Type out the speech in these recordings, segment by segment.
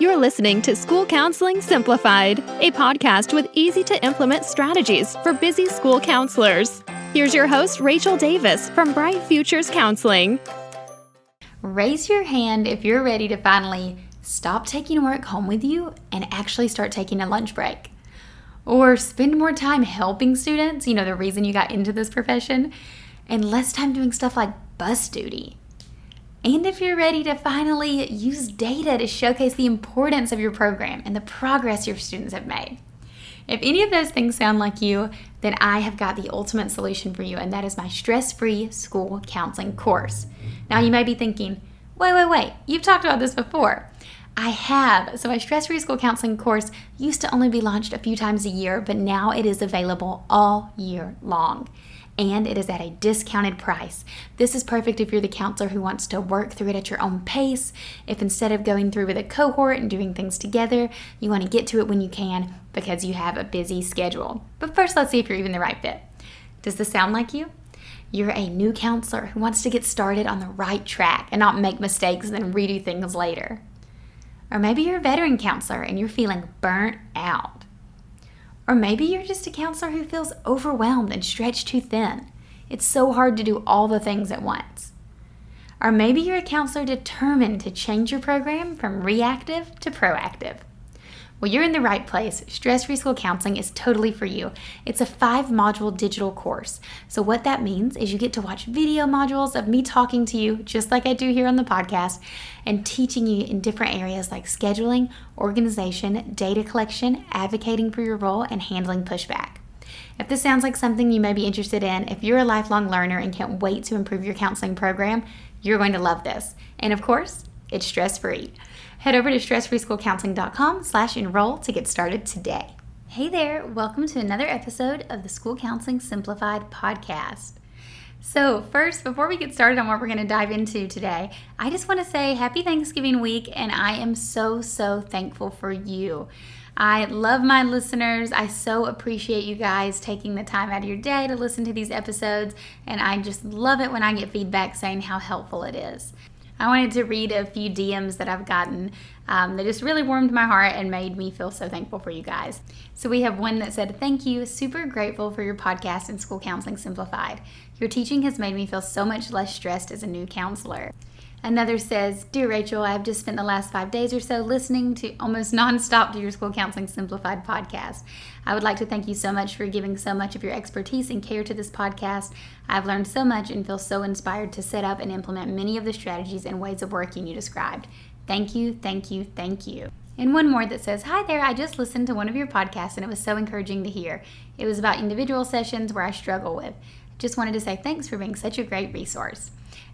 You're listening to School Counseling Simplified, a podcast with easy-to-implement strategies for busy school counselors. Here's your host, Rachel Davis from Bright Futures Counseling. Raise your hand if you're ready to finally stop taking work home with you and actually start taking a lunch break. Or spend more time helping students, the reason you got into this profession, and less time doing stuff like bus duty. And if you're ready to finally use data to showcase the importance of your program and the progress your students have made. If any of those things sound like you, then I have got the ultimate solution for you, and that is my stress-free school counseling course. Now you may be thinking, wait, you've talked about this before. I have. So my stress-free school counseling course used to only be launched a few times a year, but now it is available all year long. And it is at a discounted price. This is perfect if you're the counselor who wants to work through it at your own pace. If instead of going through with a cohort and doing things together, you want to get to it when you can because you have a busy schedule. But first, let's see if you're even the right fit. Does this sound like you? You're a new counselor who wants to get started on the right track and not make mistakes and then redo things later. Or maybe you're a veteran counselor and you're feeling burnt out. Or maybe you're just a counselor who feels overwhelmed and stretched too thin. It's so hard to do all the things at once. Or maybe you're a counselor determined to change your program from reactive to proactive. Well, you're in the right place. Stress-Free School Counseling is totally for you. It's a 5-module digital course. So what that means is you get to watch video modules of me talking to you, just like I do here on the podcast, and teaching you in different areas like scheduling, organization, data collection, advocating for your role, and handling pushback. If this sounds like something you may be interested in, if you're a lifelong learner and can't wait to improve your counseling program, you're going to love this. And of course, it's stress-free. Head over to stressfreeschoolcounseling.com/enroll to get started today. Hey there, welcome to another episode of the School Counseling Simplified podcast. So first, before we get started on what we're going to dive into today, I just want to say happy Thanksgiving week, and I am so thankful for you. I love my listeners. I so appreciate you guys taking the time out of your day to listen to these episodes, and I just love it when I get feedback saying how helpful it is. I wanted to read a few DMs that I've gotten that just really warmed my heart and made me feel so thankful for you guys. So we have one that said, "Thank you, super grateful for your podcast and School Counseling Simplified. Your teaching has made me feel so much less stressed as a new counselor." Another says, "Dear Rachel, I have just spent the last 5 days or so listening to almost nonstop to your School Counseling Simplified podcast. I would like to thank you so much for giving so much of your expertise and care to this podcast. I've learned so much and feel so inspired to set up and implement many of the strategies and ways of working you described. Thank you, thank you, thank you." And one more that says, "Hi there, I just listened to one of your podcasts and it was so encouraging to hear. It was about individual sessions where I struggle with. Just wanted to say thanks for being such a great resource."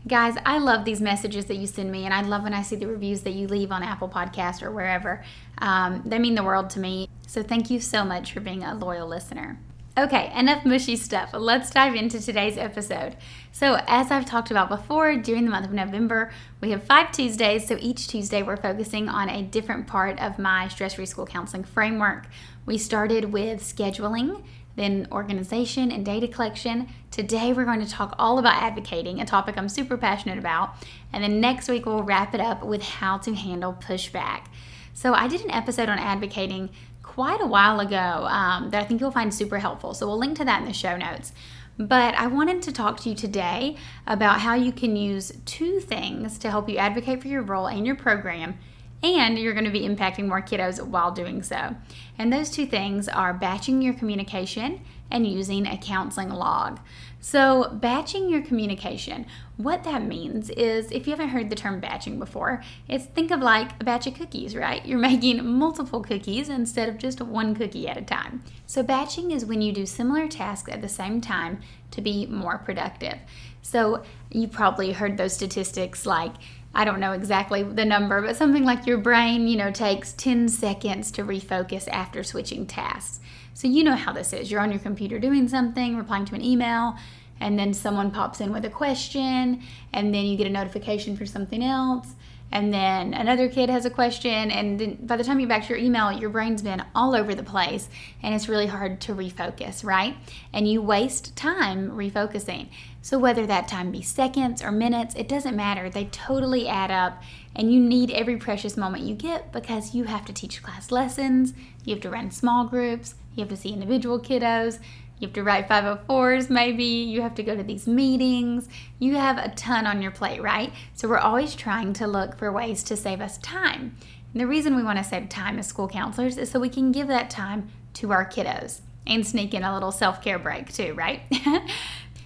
Guys, I love these messages that you send me, and I love when I see the reviews that you leave on Apple Podcast or wherever. They mean the world to me. So thank you so much for being a loyal listener. Okay, enough mushy stuff. Let's dive into today's episode. So as I've talked about before, during the month of November, we have 5 Tuesdays. So each Tuesday we're focusing on a different part of my stress-free school counseling framework. We started with scheduling, then organization and data collection. Today we're going to talk all about advocating, a topic I'm super passionate about. And then next week we'll wrap it up with how to handle pushback. So I did an episode on advocating quite a while ago that I think you'll find super helpful. So we'll link to that in the show notes. But I wanted to talk to you today about how you can use 2 things to help you advocate for your role and your program, and you're going to be impacting more kiddos while doing so. And those 2 things are batching your communication and using a counseling log. So batching your communication, what that means is, if you haven't heard the term batching before, it's think of like a batch of cookies, right? You're making multiple cookies instead of just 1 cookie at a time. So batching is when you do similar tasks at the same time to be more productive. So you probably heard those statistics like, I don't know exactly the number, but something like your brain, takes 10 seconds to refocus after switching tasks. So you know how this is. You're on your computer doing something, replying to an email, and then someone pops in with a question, and then you get a notification for something else, and then another kid has a question, and then by the time you get back to your email, your brain's been all over the place, and it's really hard to refocus, right? And you waste time refocusing. So whether that time be seconds or minutes, it doesn't matter. They totally add up, and you need every precious moment you get because you have to teach class lessons, you have to run small groups, you have to see individual kiddos, you have to write 504s maybe, you have to go to these meetings. You have a ton on your plate, right? So we're always trying to look for ways to save us time. And the reason we want to save time as school counselors is so we can give that time to our kiddos and sneak in a little self-care break too, right?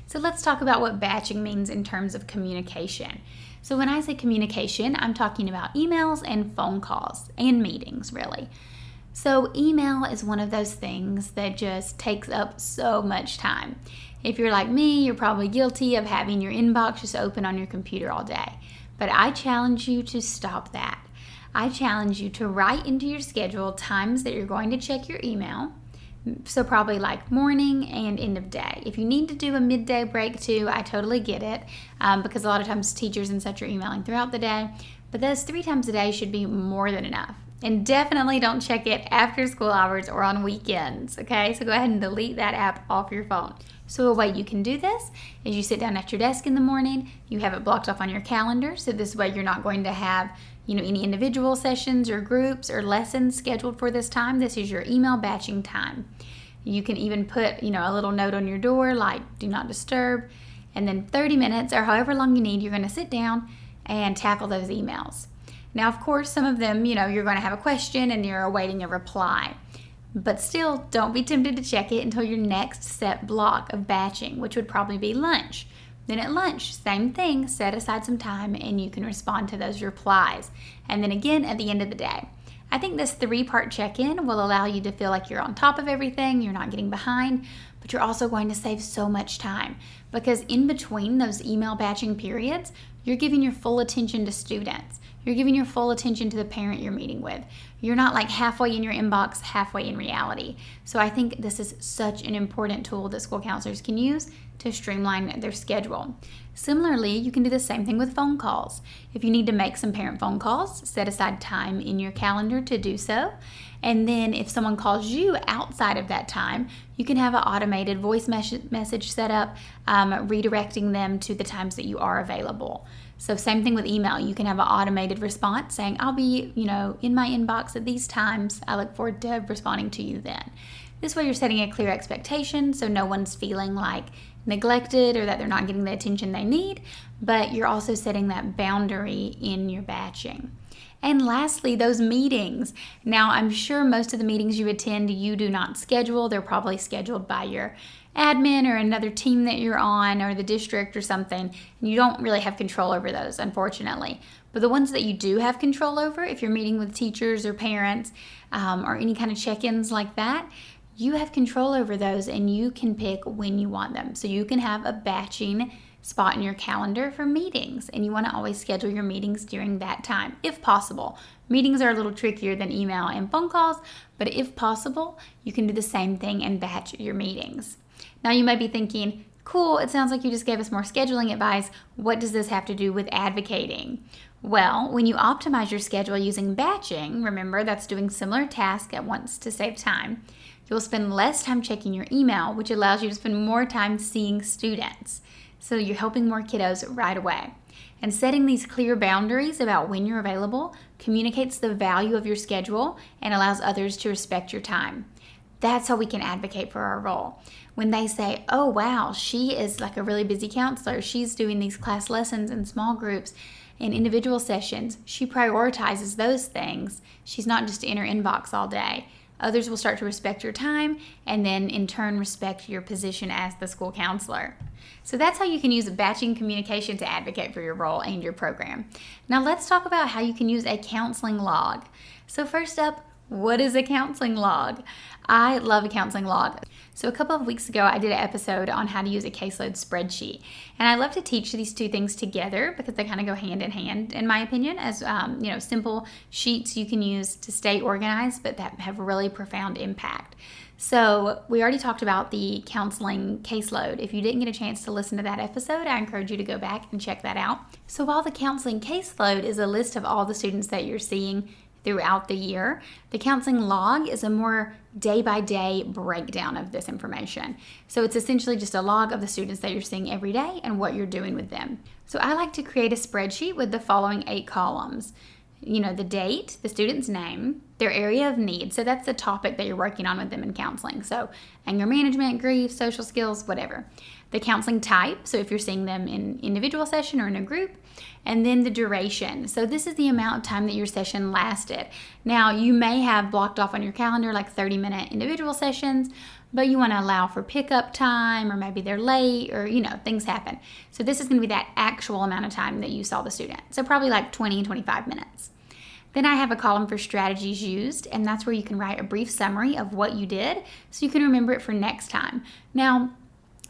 So let's talk about what batching means in terms of communication. So when I say communication, I'm talking about emails and phone calls and meetings, really. So email is one of those things that just takes up so much time. If you're like me, you're probably guilty of having your inbox just open on your computer all day. But I challenge you to stop that. I challenge you to write into your schedule times that you're going to check your email. So probably like morning and end of day. If you need to do a midday break too, I totally get it, because a lot of times teachers and such are emailing throughout the day. But those 3 times a day should be more than enough. And definitely don't check it after school hours or on weekends, okay? So go ahead and delete that app off your phone. So a way you can do this is you sit down at your desk in the morning, you have it blocked off on your calendar, so this way you're not going to have any individual sessions or groups or lessons scheduled for this time. This is your email batching time. You can even put, a little note on your door like do not disturb, and then 30 minutes or however long you need, you're going to sit down and tackle those emails. Now, of course, some of them, you're going to have a question and you're awaiting a reply. But still, don't be tempted to check it until your next set block of batching, which would probably be lunch. Then at lunch, same thing, set aside some time and you can respond to those replies. And then again at the end of the day. I think this 3-part check-in will allow you to feel like you're on top of everything, you're not getting behind, but you're also going to save so much time because in between those email batching periods, you're giving your full attention to students. You're giving your full attention to the parent you're meeting with. You're not like halfway in your inbox, halfway in reality. So I think this is such an important tool that school counselors can use to streamline their schedule. Similarly, you can do the same thing with phone calls. If you need to make some parent phone calls, set aside time in your calendar to do so. And then if someone calls you outside of that time, you can have an automated voice message set up, redirecting them to the times that you are available. So same thing with email. You can have an automated response saying, I'll be, in my inbox at these times. I look forward to responding to you then. This way you're setting a clear expectation so no one's feeling like neglected or that they're not getting the attention they need, but you're also setting that boundary in your batching. And lastly, those meetings. Now, I'm sure most of the meetings you attend, you do not schedule. They're probably scheduled by your admin or another team that you're on or the district or something. And you don't really have control over those, unfortunately. But the ones that you do have control over, if you're meeting with teachers or parents or any kind of check-ins like that, you have control over those and you can pick when you want them. So you can have a batching spot in your calendar for meetings, and you want to always schedule your meetings during that time, if possible. Meetings are a little trickier than email and phone calls, but if possible, you can do the same thing and batch your meetings. Now you might be thinking, cool, it sounds like you just gave us more scheduling advice. What does this have to do with advocating? Well, when you optimize your schedule using batching, remember that's doing similar tasks at once to save time, you'll spend less time checking your email, which allows you to spend more time seeing students. So you're helping more kiddos right away. And setting these clear boundaries about when you're available communicates the value of your schedule and allows others to respect your time. That's how we can advocate for our role. When they say, oh wow, she is like a really busy counselor. She's doing these class lessons in small groups and individual sessions. She prioritizes those things. She's not just in her inbox all day. Others will start to respect your time and then in turn respect your position as the school counselor. So that's how you can use batching communication to advocate for your role and your program. Now let's talk about how you can use a counseling log. So first up, What is a counseling log? I love a counseling log. So a couple of weeks ago, I did an episode on how to use a caseload spreadsheet. And I love to teach these two things together because they kind of go hand in hand, in my opinion, as simple sheets you can use to stay organized, but that have really profound impact. So we already talked about the counseling caseload. If you didn't get a chance to listen to that episode, I encourage you to go back and check that out. So while the counseling caseload is a list of all the students that you're seeing throughout the year, the counseling log is a more day-by-day breakdown of this information. So it's essentially just a log of the students that you're seeing every day and what you're doing with them. So I like to create a spreadsheet with the following 8 columns. The date, the student's name, their area of need. So that's the topic that you're working on with them in counseling. So anger management, grief, social skills, whatever. The counseling type, so if you're seeing them in individual session or in a group. And then the duration. So this is the amount of time that your session lasted. Now, you may have blocked off on your calendar like 30-minute individual sessions, but you want to allow for pickup time, or maybe they're late, or things happen. So this is going to be that actual amount of time that you saw the student. So probably like 20-25 minutes. Then I have a column for strategies used, and that's where you can write a brief summary of what you did so you can remember it for next time. Now,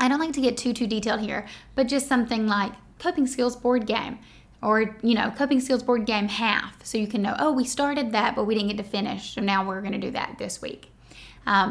I don't like to get too detailed here, but just something like coping skills board game, or coping skills board game half, so you can know, oh, we started that, but we didn't get to finish, so now we're going to do that this week.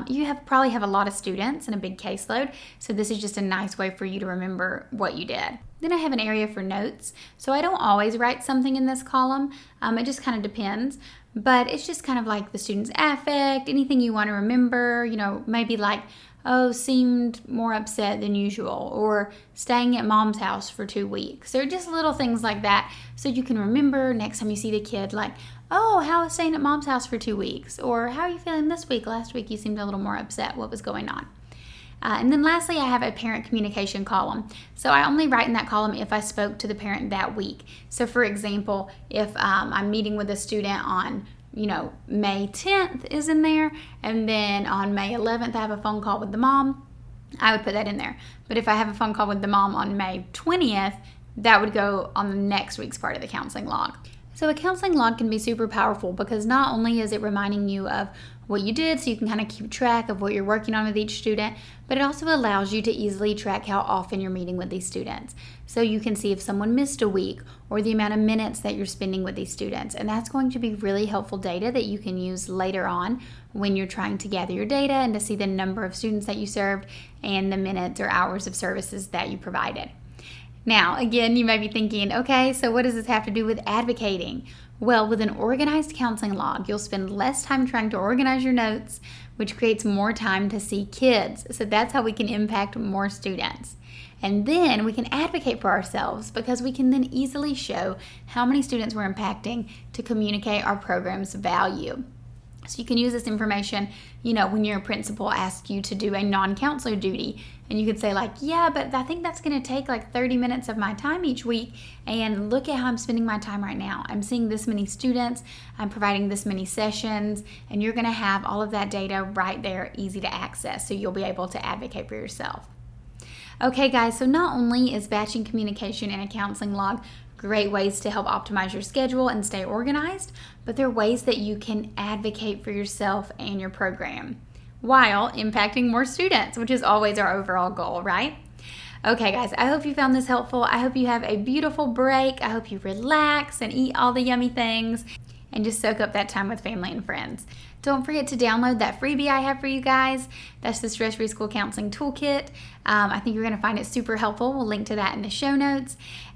You probably have a lot of students and a big caseload, so this is just a nice way for you to remember what you did. Then I have an area for notes, so I don't always write something in this column. It just kind of depends, but it's just kind of like the student's affect, anything you want to remember, maybe like, oh, seemed more upset than usual, or staying at mom's house for 2 weeks, or just little things like that, so you can remember next time you see the kid, like, oh, how was staying at mom's house for 2 weeks, or how are you feeling this week? Last week you seemed a little more upset. What was going on? And then lastly, I have a parent communication column. So I only write in that column if I spoke to the parent that week. So for example, if I'm meeting with a student on May 10th is in there, and then on May 11th I have a phone call with the mom, I would put that in there. But if I have a phone call with the mom on May 20th, that would go on the next week's part of the counseling log. So a counseling log can be super powerful because not only is it reminding you of what you did so you can kind of keep track of what you're working on with each student, but it also allows you to easily track how often you're meeting with these students. So you can see if someone missed a week or the amount of minutes that you're spending with these students. And that's going to be really helpful data that you can use later on when you're trying to gather your data and to see the number of students that you served and the minutes or hours of services that you provided. Now, again, you may be thinking, okay, so what does this have to do with advocating? Well, with an organized counseling log, you'll spend less time trying to organize your notes, which creates more time to see kids. So that's how we can impact more students. And then we can advocate for ourselves because we can then easily show how many students we're impacting to communicate our program's value. So you can use this information, when your principal asks you to do a non-counselor duty, and you could say like, yeah, but I think that's going to take like 30 minutes of my time each week, and look at how I'm spending my time right now. I'm seeing this many students, I'm providing this many sessions, and you're going to have all of that data right there, easy to access, so you'll be able to advocate for yourself. Okay, guys, so not only is batching communication in a counseling log great ways to help optimize your schedule and stay organized, but there are ways that you can advocate for yourself and your program while impacting more students, which is always our overall goal, right? Okay, guys, I hope you found this helpful. I hope you have a beautiful break. I hope you relax and eat all the yummy things and just soak up that time with family and friends. Don't forget to download that freebie I have for you guys. That's the Stress Free School Counseling Toolkit. I think you're going to find it super helpful. We'll link to that in the show notes.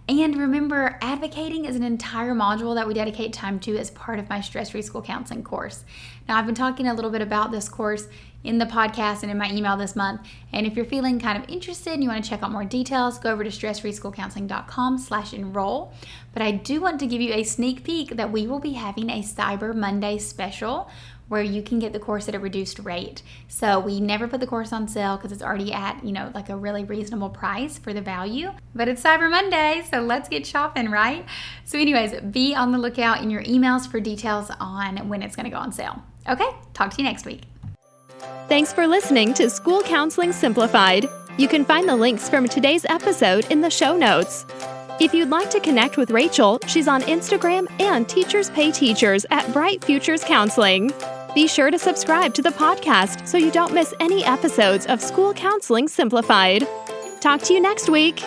And remember, advocating is an entire module that we dedicate time to as part of my Stress Free School Counseling course. Now, I've been talking a little bit about this course in the podcast and in my email this month. And if you're feeling kind of interested and you want to check out more details, go over to stressfreeschoolcounseling.com/enroll. But I do want to give you a sneak peek that we will be having a Cyber Monday special where you can get the course at a reduced rate. So we never put the course on sale because it's already at, like a really reasonable price for the value. But it's Cyber Monday, so let's get shopping, right? So anyways, be on the lookout in your emails for details on when it's going to go on sale. Okay, talk to you next week. Thanks for listening to School Counseling Simplified. You can find the links from today's episode in the show notes. If you'd like to connect with Rachel, she's on Instagram and Teachers Pay Teachers at Bright Futures Counseling. Be sure to subscribe to the podcast so you don't miss any episodes of School Counseling Simplified. Talk to you next week.